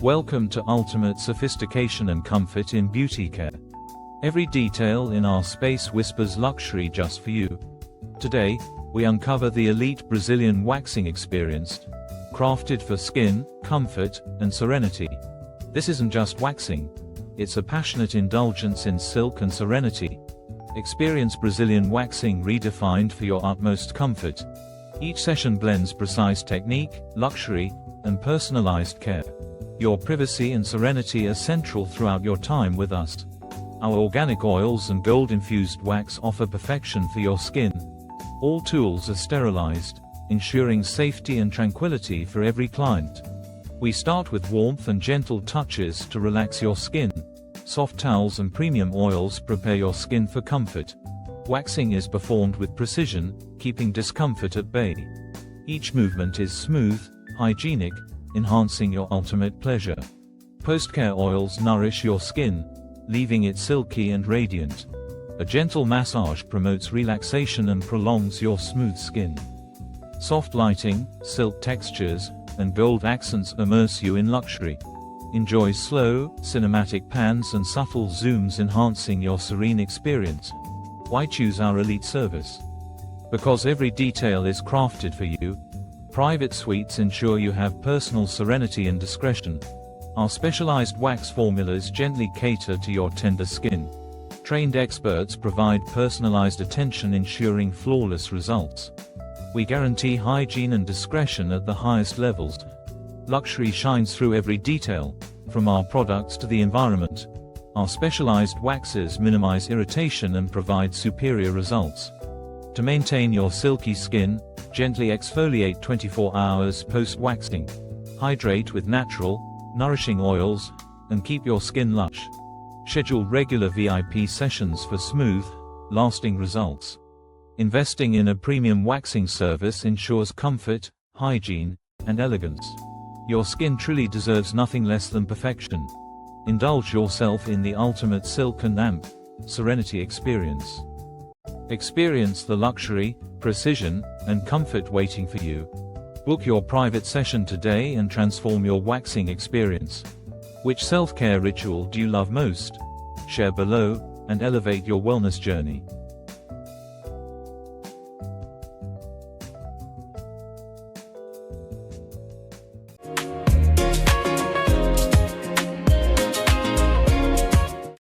Welcome to ultimate sophistication and comfort in beauty care. Every detail in our space whispers luxury just for you. Today, we uncover the elite Brazilian waxing experience, crafted for skin, comfort, and serenity. This isn't just waxing. It's a passionate indulgence in silk and serenity. Experience Brazilian waxing redefined for your utmost comfort. Each session blends precise technique, luxury, and personalized care. Your privacy and serenity are central throughout your time with us. Our organic oils and gold-infused wax offer perfection for your skin. All tools are sterilized, ensuring safety and tranquility for every client. We start with warmth and gentle touches to relax your skin. Soft towels and premium oils prepare your skin for comfort. Waxing is performed with precision, keeping discomfort at bay. Each movement is smooth, hygienic, enhancing your ultimate pleasure. Post-care oils nourish your skin, leaving it silky and radiant. A gentle massage promotes relaxation and prolongs your smooth skin. Soft lighting, silk textures, and gold accents immerse you in luxury. Enjoy slow, cinematic pans and subtle zooms, enhancing your serene experience. Why choose our elite service? Because every detail is crafted for you. Private suites ensure you have personal serenity and discretion. Our specialized wax formulas gently cater to your tender skin. Trained experts provide personalized attention, ensuring flawless results. We guarantee hygiene and discretion at the highest levels. Luxury shines through every detail, from our products to the environment. Our specialized waxes minimize irritation and provide superior results. To maintain your silky skin, gently exfoliate 24 hours post-waxing. Hydrate with natural, nourishing oils, and keep your skin lush. Schedule regular VIP sessions for smooth, lasting results. Investing in a premium waxing service ensures comfort, hygiene, and elegance. Your skin truly deserves nothing less than perfection. Indulge yourself in the ultimate silk and serenity experience. Experience the luxury, precision, and comfort waiting for you. Book your private session today and transform your waxing experience. Which self-care ritual do you love most? Share below, and elevate your wellness journey.